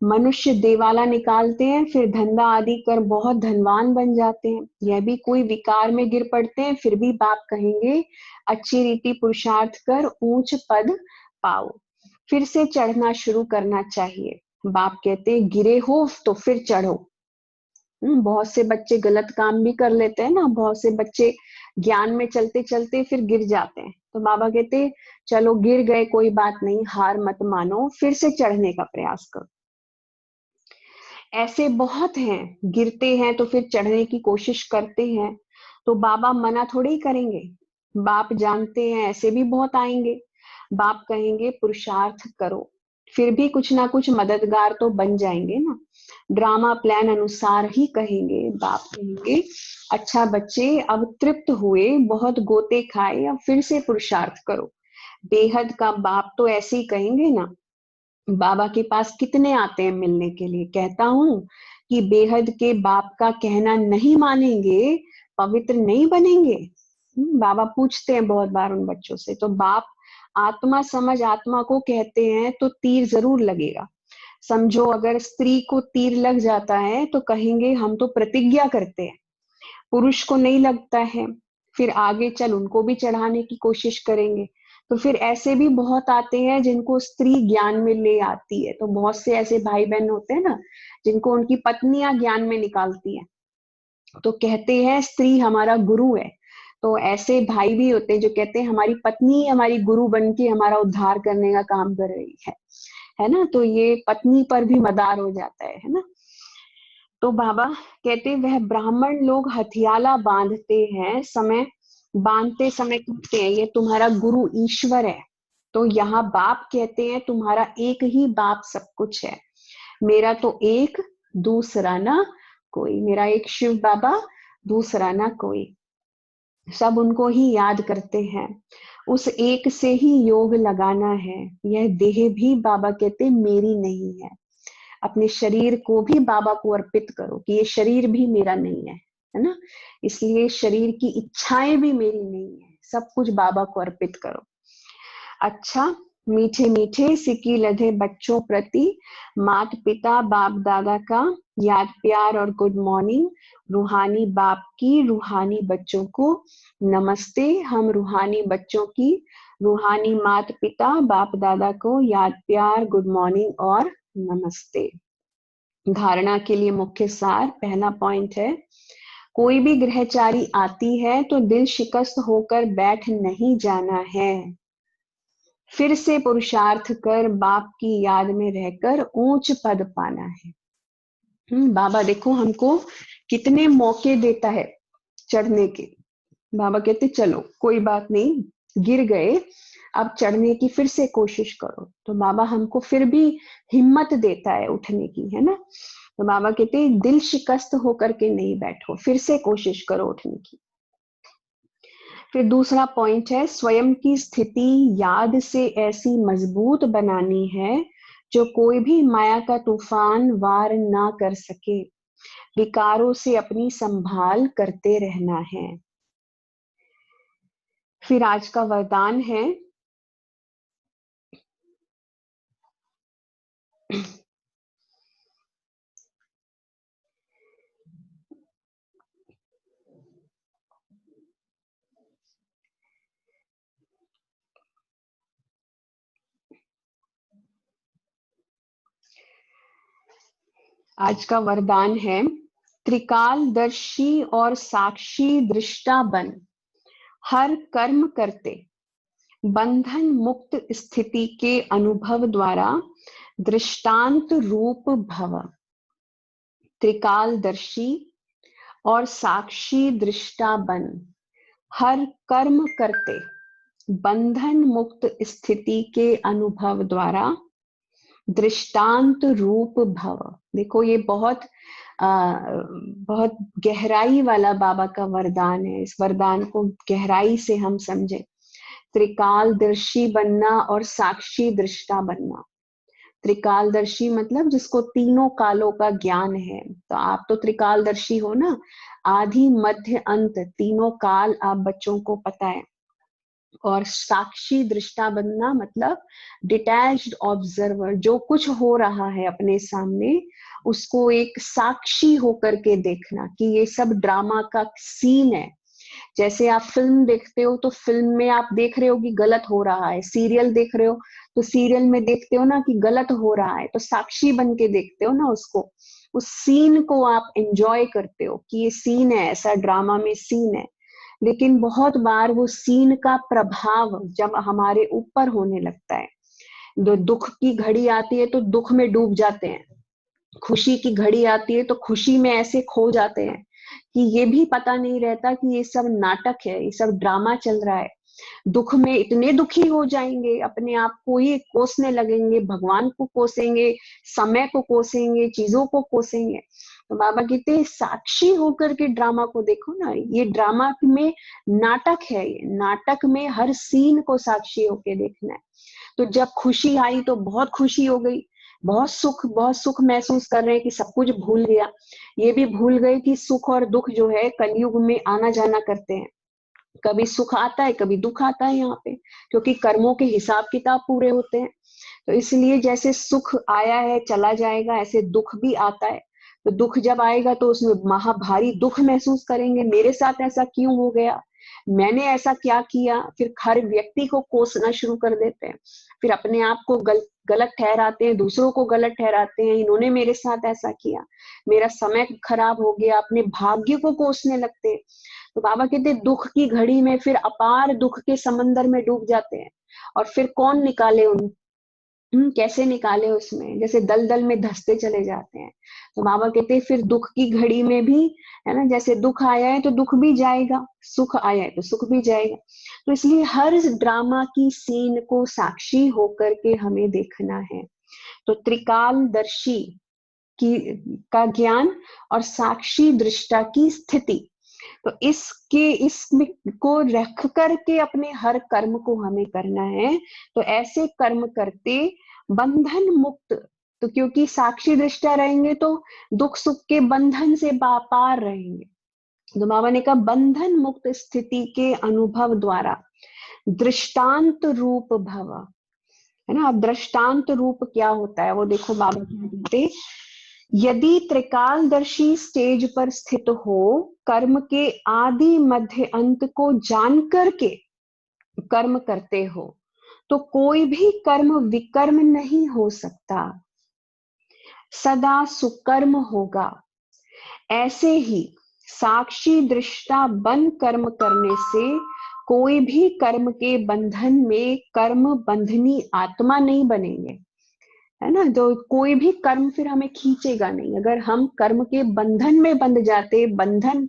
मनुष्य देवाला निकालते हैं, फिर धंधा आदि कर बहुत धनवान बन जाते हैं। यह भी कोई विकार में गिर पड़ते हैं, फिर भी बाप कहेंगे अच्छी रीति पुरुषार्थ कर ऊंच पद पाओ। फिर से चढ़ना शुरू करना चाहिए। बाप कहते गिरे हो तो फिर चढ़ो। बहुत से बच्चे गलत काम भी कर लेते हैं ना, बहुत से बच्चे ज्ञान में चलते चलते फिर गिर जाते हैं। तो बाबा कहते चलो गिर गए कोई बात नहीं, हार मत मानो, फिर से चढ़ने का प्रयास करो। ऐसे बहुत हैं, गिरते हैं तो फिर चढ़ने की कोशिश करते हैं। तो बाबा मना थोड़ी ही करेंगे, बाप जानते हैं ऐसे भी बहुत आएंगे। बाप कहेंगे पुरुषार्थ करो, फिर भी कुछ ना कुछ मददगार तो बन जाएंगे ना। ड्रामा प्लान अनुसार ही कहेंगे। बाप कहेंगे अच्छा बच्चे अब तृप्त हुए, बहुत गोते खाए, अब फिर से पुरुषार्थ करो। बेहद का बाप तो ऐसे ही कहेंगे ना। बाबा के पास कितने आते हैं मिलने के लिए, कहता हूं कि बेहद के बाप का कहना नहीं मानेंगे, पवित्र नहीं बनेंगे। बाबा पूछते हैं बहुत बार उन बच्चों से। तो बाप आत्मा समझ आत्मा को कहते हैं तो तीर जरूर लगेगा। समझो अगर स्त्री को तीर लग जाता है तो कहेंगे हम तो प्रतिज्ञा करते हैं, पुरुष को नहीं लगता है, फिर आगे चल उनको भी चढ़ाने की कोशिश करेंगे। तो फिर ऐसे भी बहुत आते हैं जिनको स्त्री ज्ञान में ले आती है। तो बहुत से ऐसे भाई बहन होते हैं ना जिनको उनकी पत्नियां ज्ञान में निकालती हैं, तो कहते हैं स्त्री हमारा गुरु है। तो ऐसे भाई भी होते हैं जो कहते हैं हमारी पत्नी हमारी गुरु बन के हमारा उद्धार करने का काम कर रही है ना। तो ये पत्नी पर भी मदार हो जाता है ना। तो बाबा कहते वह ब्राह्मण लोग हथियाला बांधते हैं, समय बांधते समय कहते हैं ये तुम्हारा गुरु ईश्वर है। तो यहाँ बाप कहते हैं तुम्हारा एक ही बाप सब कुछ है, मेरा तो एक, दूसरा ना कोई। मेरा एक शिव बाबा, दूसरा ना कोई। सब उनको ही याद करते हैं, उस एक से ही योग लगाना है। यह देह भी बाबा कहते मेरी नहीं है। अपने शरीर को भी बाबा को अर्पित करो कि ये शरीर भी मेरा नहीं है ना। इसलिए शरीर की इच्छाएं भी मेरी नहीं है, सब कुछ बाबा को अर्पित करो। अच्छा मीठे मीठे सिक्की लधे बच्चों प्रति मात पिता बाप दादा का याद प्यार और गुड मॉर्निंग। रूहानी बाप की रूहानी बच्चों को नमस्ते। हम रूहानी बच्चों की रूहानी मात पिता बाप दादा को याद प्यार गुड मॉर्निंग और नमस्ते। धारणा के लिए मुख्य सार पहला पॉइंट है, कोई भी ग्रहचारी आती है तो दिल शिकस्त होकर बैठ नहीं जाना है, फिर से पुरुषार्थ कर बाप की याद में रहकर ऊंच पद पाना है। बाबा देखो हमको कितने मौके देता है चढ़ने के। बाबा कहते चलो कोई बात नहीं, गिर गए, अब चढ़ने की फिर से कोशिश करो। तो बाबा हमको फिर भी हिम्मत देता है उठने की, है ना। तो बाबा कहते दिल शिकस्त होकर के नहीं बैठो, फिर से कोशिश करो उठने की। फिर दूसरा पॉइंट है, स्वयं की स्थिति याद से ऐसी मजबूत बनानी है जो कोई भी माया का तूफान वार ना कर सके। विकारों से अपनी संभाल करते रहना है। फिर आज का वरदान है, आज का वरदान है, त्रिकालदर्शी और साक्षी दृष्टा बन, हर कर्म करते बंधन मुक्त स्थिति के अनुभव द्वारा दृष्टांत रूप भव। त्रिकालदर्शी और साक्षी दृष्टा बन, हर कर्म करते बंधन मुक्त स्थिति के अनुभव द्वारा दृष्टांत रूप भव। देखो ये बहुत गहराई वाला बाबा का वरदान है। इस वरदान को गहराई से हम समझे। त्रिकालदर्शी बनना और साक्षी दृष्टा बनना। त्रिकालदर्शी मतलब जिसको तीनों कालों का ज्ञान है। तो आप तो त्रिकालदर्शी हो ना, आदि मध्य अंत तीनों काल आप बच्चों को पता है। और साक्षी दृष्टा बनना मतलब डिटैच्ड ऑब्जर्वर, जो कुछ हो रहा है अपने सामने उसको एक साक्षी होकर के देखना कि ये सब ड्रामा का सीन है। जैसे आप फिल्म देखते हो तो फिल्म में आप देख रहे हो कि गलत हो रहा है, सीरियल देख रहे हो तो सीरियल में देखते हो ना कि गलत हो रहा है, तो साक्षी बन के देखते हो ना उसको, उस सीन को आप एंजॉय करते हो कि ये सीन है, ऐसा ड्रामा में सीन है। लेकिन बहुत बार वो सीन का प्रभाव जब हमारे ऊपर होने लगता है, दुख की घड़ी आती है तो दुख में डूब जाते हैं, खुशी की घड़ी आती है तो खुशी में ऐसे खो जाते हैं कि ये भी पता नहीं रहता कि ये सब नाटक है, ये सब ड्रामा चल रहा है। दुख में इतने दुखी हो जाएंगे, अपने आप को ही कोसने लगेंगे, भगवान को कोसेंगे, समय को कोसेंगे, चीजों को कोसेंगे। तो बाबा कहते हैं साक्षी होकर के ड्रामा को देखो ना, ये ड्रामा में नाटक है, ये नाटक में हर सीन को साक्षी होकर देखना है। तो जब खुशी आई तो बहुत खुशी हो गई, बहुत सुख महसूस कर रहे हैं कि सब कुछ भूल गया। ये भी भूल गए कि सुख और दुख जो है कलयुग में आना जाना करते हैं, कभी सुख आता है कभी दुख आता है यहाँ पे, क्योंकि कर्मों के हिसाब किताब पूरे होते हैं। तो इसलिए जैसे सुख आया है चला जाएगा, ऐसे दुख भी आता है। तो दुख जब आएगा तो उसमें महाभारी दुख महसूस करेंगे, मेरे साथ ऐसा क्यों हो गया, मैंने ऐसा क्या किया। फिर हर व्यक्ति को कोसना शुरू कर देते हैं, फिर अपने आप को गलत ठहराते हैं, दूसरों को गलत ठहराते हैं, इन्होंने मेरे साथ ऐसा किया, मेरा समय खराब हो गया, अपने भाग्य को कोसने लगते हैं। तो बाबा कहते दुख की घड़ी में फिर अपार दुख के समंदर में डूब जाते हैं। और फिर कौन निकाले कैसे निकाले उसमें, जैसे दलदल में धंसते चले जाते हैं। तो बाबा कहते हैं फिर दुख की घड़ी में भी, है ना, जैसे दुख आया है तो दुख भी जाएगा, सुख आया है तो सुख भी जाएगा। तो इसलिए हर ड्रामा की सीन को साक्षी होकर के हमें देखना है। तो त्रिकालदर्शी की का ज्ञान और साक्षी दृष्टा की स्थिति, तो इसमें को रख करके अपने हर कर्म को हमें करना है। तो ऐसे कर्म करते बंधन मुक्त, तो क्योंकि साक्षी दृष्टा रहेंगे तो दुख सुख के बंधन से पार रहेंगे। तो बाबा ने कहा बंधन मुक्त स्थिति के अनुभव द्वारा दृष्टांत रूप भव, है ना। अब दृष्टांत रूप क्या होता है वो देखो, बाबा क्या कहते, यदि त्रिकालदर्शी स्टेज पर स्थित हो, कर्म के आदि मध्य अंत को जान करके कर्म करते हो, तो कोई भी कर्म विकर्म नहीं हो सकता, सदा सुकर्म होगा। ऐसे ही साक्षी दृष्टा बन कर्म करने से कोई भी कर्म के बंधन में कर्म बंधनी आत्मा नहीं बनेंगे, है ना। तो कोई भी कर्म फिर हमें खींचेगा नहीं। अगर हम कर्म के बंधन में बंध जाते, बंधन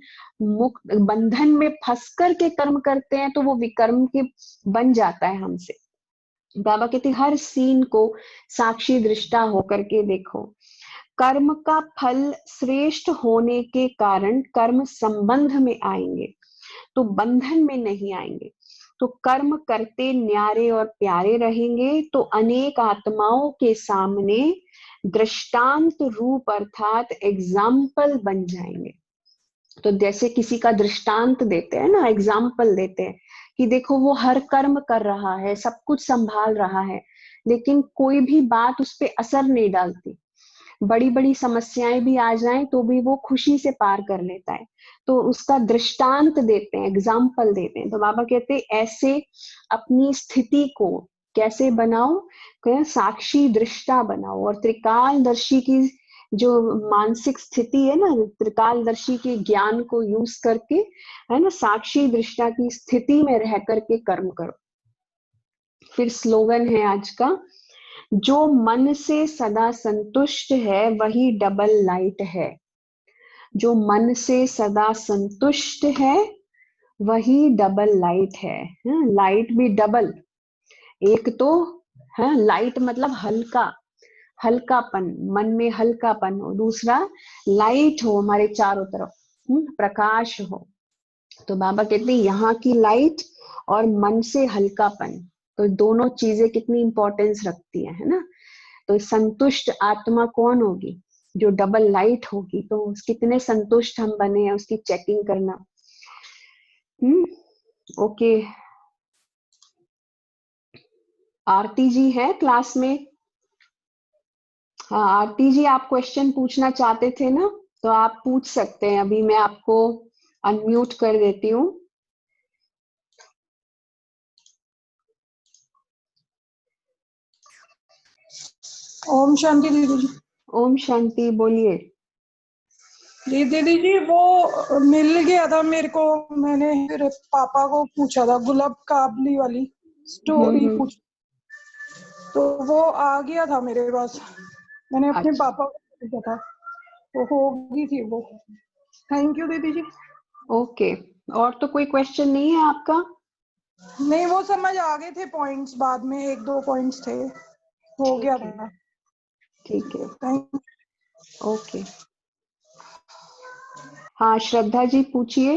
में फंस कर के कर्म करते हैं, तो वो विकर्म के बन जाता है हमसे। बाबा कहते हर सीन को साक्षी दृष्टा होकर के देखो। कर्म का फल श्रेष्ठ होने के कारण कर्म संबंध में आएंगे, तो बंधन में नहीं आएंगे। तो कर्म करते न्यारे और प्यारे रहेंगे, तो अनेक आत्माओं के सामने दृष्टांत रूप अर्थात एग्जाम्पल बन जाएंगे। तो जैसे किसी का दृष्टांत देते हैं ना, एग्जाम्पल देते हैं कि देखो वो हर कर्म कर रहा है, सब कुछ संभाल रहा है, लेकिन कोई भी बात उस पर असर नहीं डालती। बड़ी बड़ी समस्याएं भी आ जाएं तो भी वो खुशी से पार कर लेता है। तो उसका दृष्टांत देते हैं, एग्जाम्पल देते हैं। तो बाबा कहते हैं ऐसे अपनी स्थिति को कैसे बनाओ, साक्षी दृष्टा बनाओ। और त्रिकालदर्शी की जो मानसिक स्थिति है ना, त्रिकालदर्शी के ज्ञान को यूज करके, है ना, साक्षी दृष्टा की स्थिति में रह करके कर्म करो। फिर स्लोगन है आज का, जो मन से सदा संतुष्ट है वही डबल लाइट है। जो मन से सदा संतुष्ट है वही डबल लाइट है। लाइट भी डबल, एक तो है लाइट मतलब हल्का, हल्कापन, मन में हल्कापन हो। दूसरा लाइट हो, हमारे चारों तरफ प्रकाश हो। तो बाबा कहते हैं यहाँ की लाइट और मन से हल्कापन, तो दोनों चीजें कितनी इंपॉर्टेंस रखती है ना। तो संतुष्ट आत्मा कौन होगी, जो डबल लाइट होगी। तो कितने संतुष्ट हम बने हैं उसकी चेकिंग करना। ओके, आरती जी है क्लास में? हाँ आरती जी, आप क्वेश्चन पूछना चाहते थे ना, तो आप पूछ सकते हैं। अभी मैं आपको अनम्यूट कर देती हूँ। ओम शांति दीदी जी। ओम शांति, बोलिए। जी दीदी जी, वो मिल गया था मेरे को, मैंने फिर पापा को पूछा था, गुलाब काबली वाली स्टोरी पूछ, तो वो आ गया था मेरे पास। मैंने अपने अच्छा, पापा को पूछा था, तो होगी थी वो। थैंक यू दीदी जी। ओके। और तो कोई क्वेश्चन नहीं है आपका? नहीं, वो समझ आ गए थे पॉइंट्स, बाद में एक दो पॉइंट्स थे, हो गया ठीक है, था। ठीक है, थैंक ओके। हाँ श्रद्धा जी पूछिए।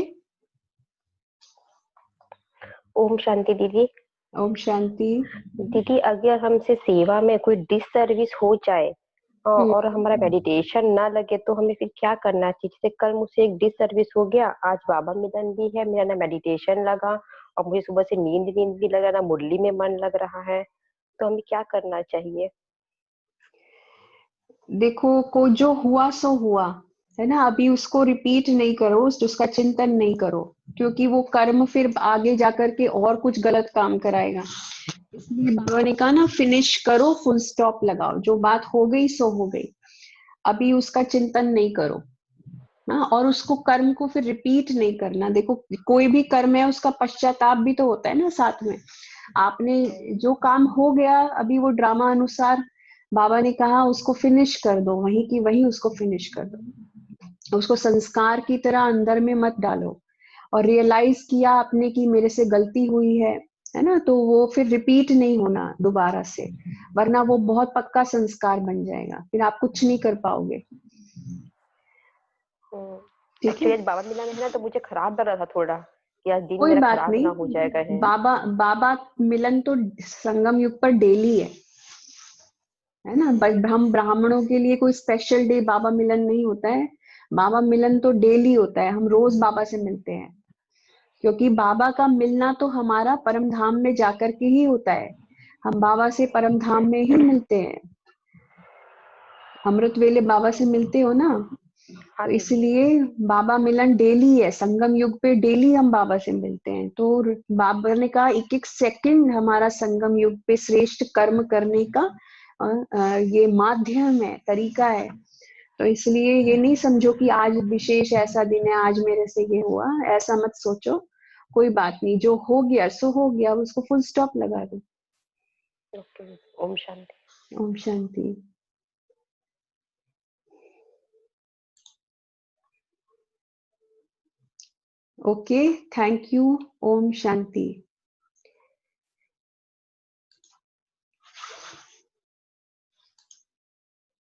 ओम शांति दीदी। ओम शांति। दीदी, अगर हमसे सेवा में कोई डिससर्विस हो जाए और हमारा मेडिटेशन ना लगे, तो हमें फिर क्या करना चाहिए? जैसे कल मुझसे एक डिससर्विस हो गया, आज बाबा मिलन भी है, मेरा ना मेडिटेशन लगा और मुझे सुबह से नींद भी लगा, ना मुरली में मन लग रहा है, तो हमें क्या करना चाहिए? देखो, को जो हुआ सो हुआ, है ना। अभी उसको रिपीट नहीं करो, उसका चिंतन नहीं करो, क्योंकि वो कर्म फिर आगे जाकर के और कुछ गलत काम कराएगा। इसलिए बाबा ने कहा ना, फिनिश करो, फुल स्टॉप लगाओ। जो बात हो गई सो हो गई, अभी उसका चिंतन नहीं करो। हाँ, और उसको कर्म को फिर रिपीट नहीं करना। देखो, कोई भी कर्म है उसका पश्चाताप भी तो होता है ना साथ में। आपने जो काम हो गया, अभी वो ड्रामा अनुसार बाबा ने कहा उसको फिनिश कर दो, वहीं की वहीं उसको फिनिश कर दो। उसको संस्कार की तरह अंदर में मत डालो। और रियलाइज किया आपने कि मेरे से गलती हुई है ना, तो वो फिर रिपीट नहीं होना दोबारा से, वरना वो बहुत पक्का संस्कार बन जाएगा, फिर आप कुछ नहीं कर पाओगे। ठीक है, एक्चुअली आज बाबा मिलन है ना, तो मुझे खराब लग रहा था थोड़ा कि आज दिन कोई मेरा बात खराब नहीं। ना हो जाएगा है। बाबा बाबा मिलन तो संगम युग पर डेली है ना। हम ब्राह्मणों के लिए कोई स्पेशल डे बाबा मिलन नहीं होता है। बाबा मिलन तो डेली होता है, हम रोज बाबा से मिलते हैं। क्योंकि बाबा का मिलना तो हमारा परम धाम में जाकर के ही होता है। हम बाबा से परम धाम में ही मिलते हैं। अमृत वेले बाबा से मिलते हो ना, हाँ तो दीदी। इसलिए बाबा मिलन डेली है। संगम युग पे डेली हम बाबा से मिलते हैं। तो बाबा ने कहा एक एक सेकंड हमारा संगम युग पे श्रेष्ठ कर्म करने का ये माध्यम है, तरीका है। तो इसलिए ये नहीं समझो कि आज विशेष ऐसा दिन है, आज मेरे से ये हुआ, ऐसा मत सोचो। कोई बात नहीं, जो हो गया सो हो गया, उसको फुल स्टॉप लगा दो। ओके, ओम शांति। ओम शांति। Okay, thank you. ओम शांति।